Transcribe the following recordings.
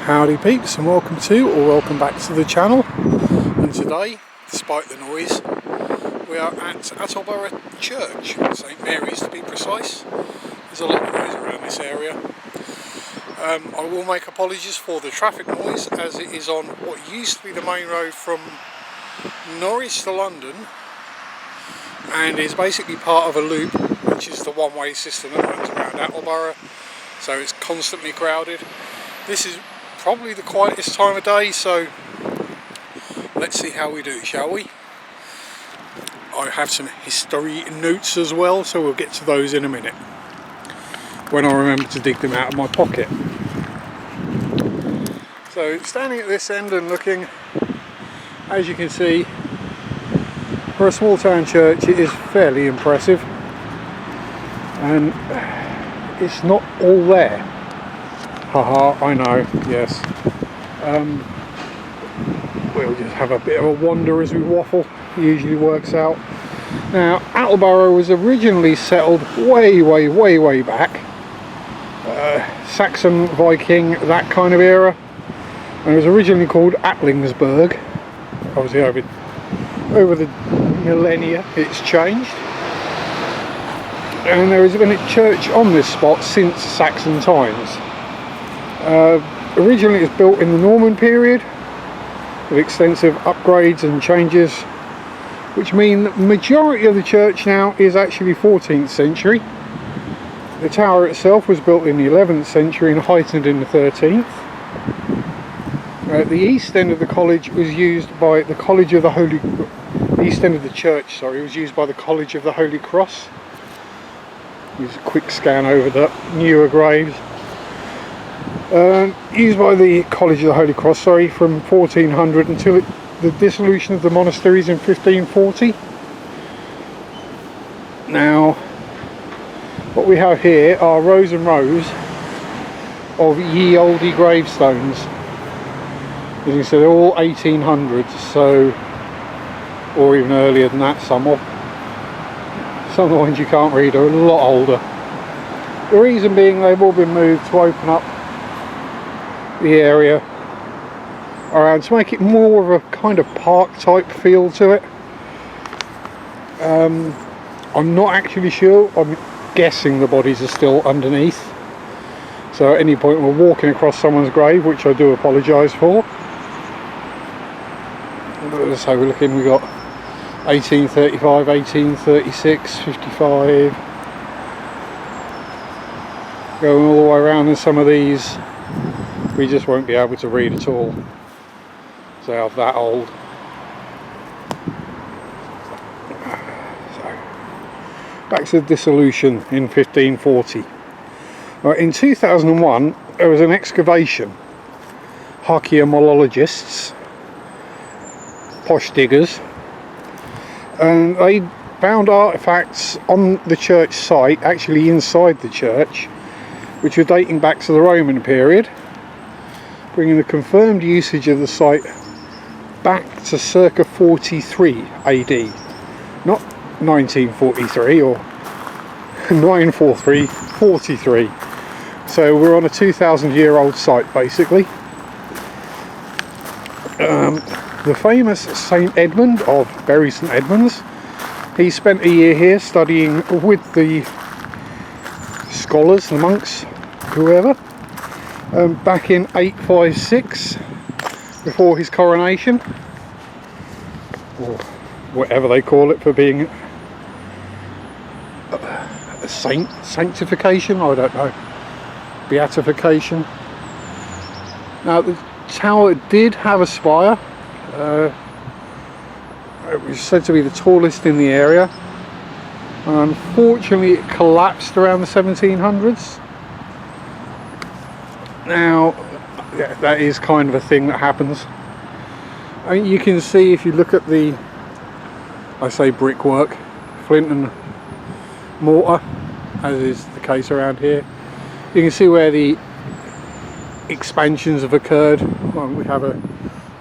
Howdy peeps, and welcome back to the channel. And today, despite the noise, we are at Attleborough Church, St Mary's to be precise. There's a lot of noise around this area. I will make apologies for the traffic noise, as it is on what used to be the main road from Norwich to London, and is basically part of a loop, which is the one-way system that runs around Attleborough, so it's constantly crowded. This is probably the quietest time of day, so let's see how we do, shall we? I have some history notes as well, so we'll get to those in a minute when I remember to dig them out of my pocket. So standing at this end and looking, as you can see, for a small town church it is fairly impressive, and it's not all there. Haha, I know, yes. We'll just have a bit of a wander as we waffle. It usually works out. Now, Attleborough was originally settled way back. Saxon, Viking, that kind of era. And it was originally called Attlingsburg. Obviously over the millennia it's changed. And there has been a church on this spot since Saxon times. Originally it was built in the Norman period with extensive upgrades and changes, which mean that the majority of the church now is actually 14th century. The tower itself was built in the 11th century and heightened in the 13th. The east end of the college was used by the College of the Holy... The east end of the church, sorry, was used by the College of the Holy Cross. Here's a quick scan over the newer graves. Used by the College of the Holy Cross, sorry, from 1400 until the dissolution of the monasteries in 1540. Now, what we have here are rows and rows of ye olde gravestones. As you can see, they're all 1800s, so, or even earlier than that. Some of the ones you can't read are a lot older. The reason being they've all been moved to open up the area around to make it more of a kind of park type feel to it. I'm not actually sure. I'm guessing the bodies are still underneath, so at any point we're walking across someone's grave, which I do apologise for. So we're looking, we got 1835, 1836, 55, going all the way around, and some of these we just won't be able to read at all. So they're that old. So back to the dissolution in 1540. Right, in 2001 there was an excavation. Archaeologists, posh diggers, and they found artefacts on the church site, actually inside the church, which were dating back to the Roman period, bringing the confirmed usage of the site back to circa 43 AD, not 1943 or 943, 43. So we're on a 2,000-year-old site basically. The famous St Edmund of Bury St Edmunds, he spent a year here studying with the scholars, the monks, whoever, back in 856, before his coronation, or whatever they call it for being a saint, sanctification, I don't know, beatification. Now the tower did have a spire. It was said to be the tallest in the area. Unfortunately it collapsed around the 1700s. Now, yeah, that is kind of a thing that happens. I mean, you can see if you look at the, I say brickwork, flint and mortar, as is the case around here, you can see where the expansions have occurred. Well, we have a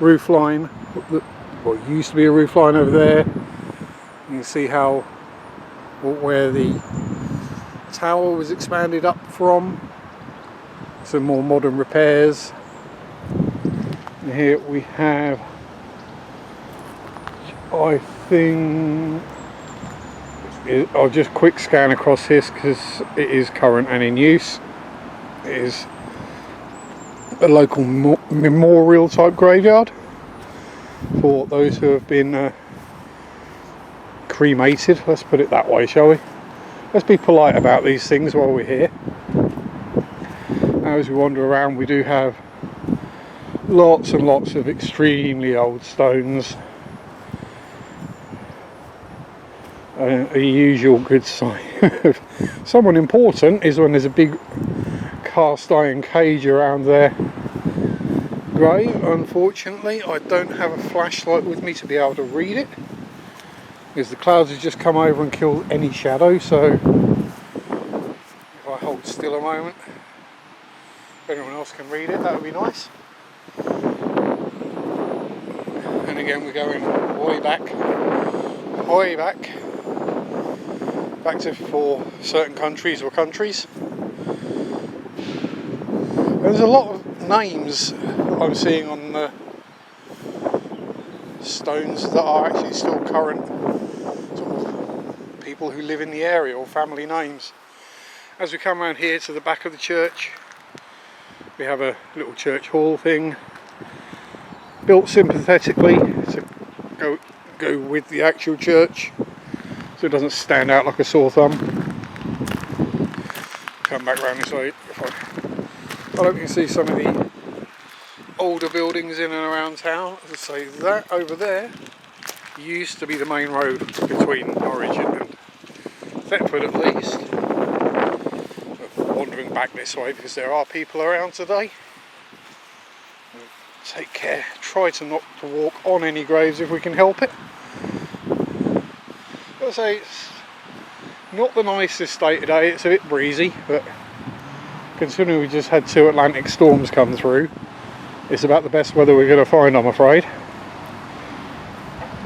roof line, what used to be a roof line over there. You can see how, where the tower was expanded up from. Some more modern repairs. And here we have, I think, I'll just quick scan across this because it is current and in use. It is a local memorial type graveyard for those who have been cremated, let's put it that way, shall we? Let's be polite about these things while we're here. Now, as we wander around, we do have lots and lots of extremely old stones. A usual good sign of someone important is when there's a big cast iron cage around their grave. Unfortunately, I don't have a flashlight with me to be able to read it, because the clouds have just come over and killed any shadow. So if I hold still a moment, if anyone else can read it, that would be nice. And again, we're going way back to for certain countries or countries. There's a lot of names I'm seeing on the stones that are actually still current sort of people who live in the area, or family names. As we come around here to the back of the church, we have a little church hall thing built sympathetically to go with the actual church, so it doesn't stand out like a sore thumb. Come back round this way. I hope you can see some of the older buildings in and around town. As I say, that over there used to be the main road between Norwich and Thetford at least. But wandering back this way because there are people around today. Take care, try to not to walk on any graves if we can help it. As I say, it's not the nicest day today, it's a bit breezy, but considering we just had 2 Atlantic storms come through, it's about the best weather we're going to find, I'm afraid.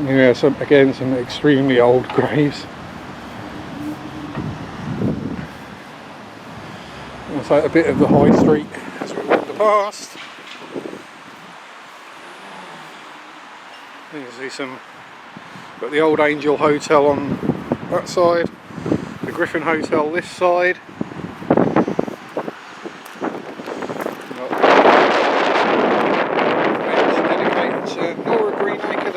Yeah, some extremely old graves. It's like a bit of the high street as we wander past. You can see got the Old Angel Hotel on that side, the Griffin Hotel this side.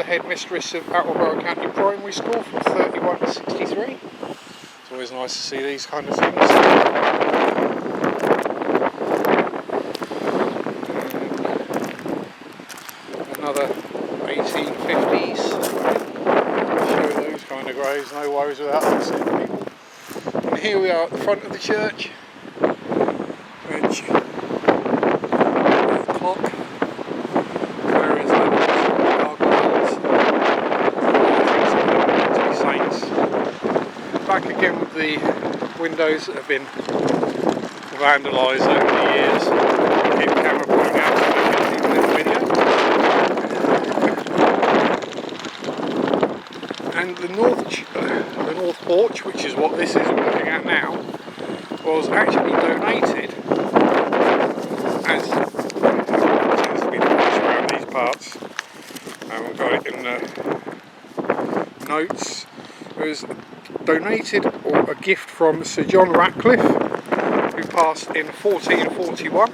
Headmistress of Attleborough County Primary School from 31 to 63. It's always nice to see these kind of things. Another 1850s. Show those kind of graves, no worries without upsetting people. And here we are at the front of the church, which the clock. Back again with the windows that have been vandalised over the years. Keep the camera pointing out so I can keep this video. And the north porch, which is what this is we're looking at now, was actually donated, as tends to be the case around these parts. And we've got it in the notes. It was donated, or a gift from Sir John Ratcliffe, who passed in 1441.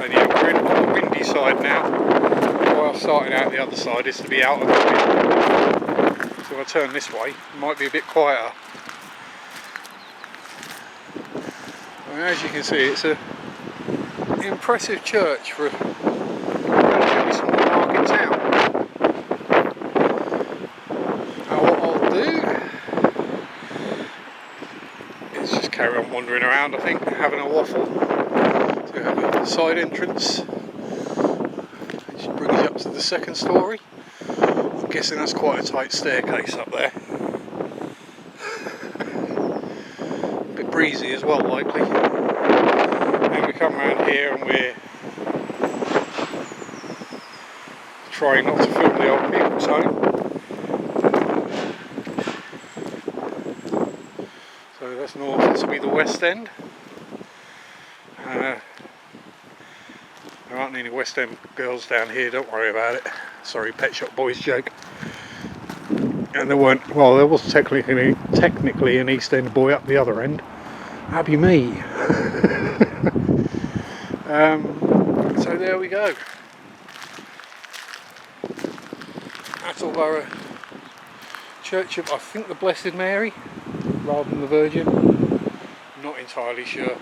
And yeah, we're on the windy side now, while starting out the other side is to be out of the wind. So if I turn this way, it might be a bit quieter. And as you can see, it's an impressive church for a relatively small market town. Carry on wandering around, I think, having a waffle. So we have a side entrance which brings you up to the second story. I'm guessing that's quite a tight staircase up there. A bit breezy as well, likely. Then we come around here and we're trying not to film the old people's home. So that's north, this will be the west end. aren't any West End girls down here, don't worry about it. Sorry, Pet Shop Boys joke. And there weren't, well, there was technically an East End boy up the other end. That'd be me. So there we go. Attleborough Church of, I think, the Blessed Mary rather than the Virgin. Not entirely sure.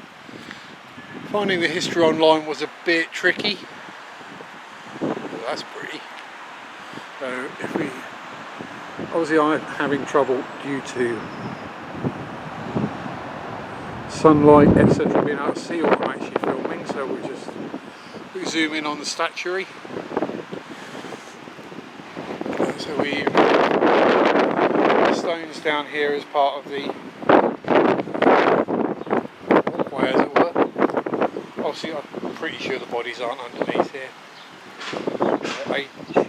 Finding the history online was a bit tricky. Oh, that's pretty. So if we, obviously I'm having trouble due to sunlight, etc., being able to see what I'm actually filming, so we zoom in on the statuary. So we the stones down here as part of the walkway, as it were. Obviously I'm pretty sure the bodies aren't underneath here.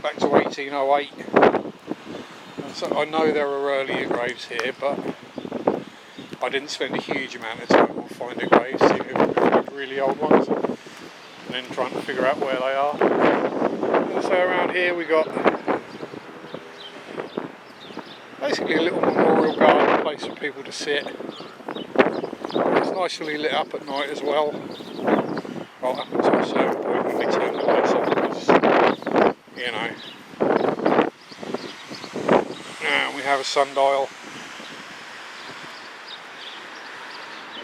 Back to 1808. So I know there are earlier graves here, but I didn't spend a huge amount of time finding graves, even if they're really old ones, and then trying to figure out where they are. And so around here we got basically a little memorial garden place for people to sit. It's nicely lit up at night as well. Well, up until a certain point when they turn the lights off, because, you know. And we have a sundial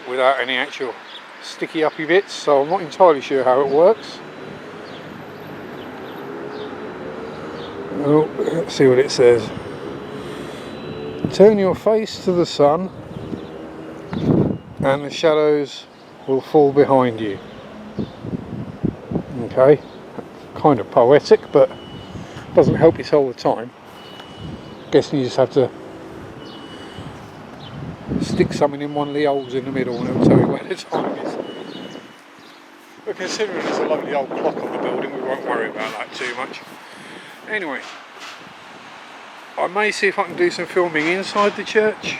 without any actual sticky uppy bits, so I'm not entirely sure how it works. Oh, let's see what it says. Turn your face to the sun and the shadows will fall behind you. Okay, kind of poetic, but doesn't help you tell the time. Guessing you just have to stick something in one of the holes in the middle and it'll tell you where the time is. But considering there's a lovely old clock on the building, we won't worry about that too much. Anyway, I may see if I can do some filming inside the church.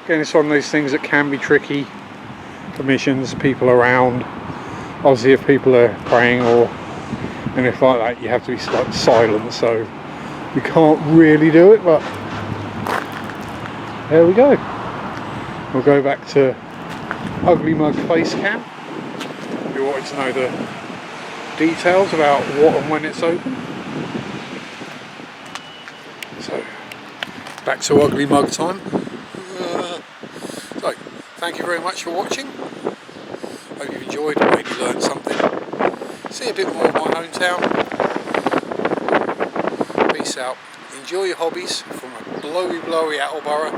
Again, it's one of those things that can be tricky. Permissions, people around. Obviously if people are praying or anything like that, you have to be like silent, so you can't really do it, but there we go. We'll go back to Ugly Mug Face Cam. If you wanted to know the details about what and when it's open. So, back to Ugly Mug time. So, thank you very much for watching. Hope you've enjoyed and maybe learned something. See a bit more of my hometown. Peace out. Enjoy your hobbies from a blowy Attleborough.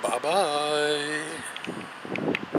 Bye bye.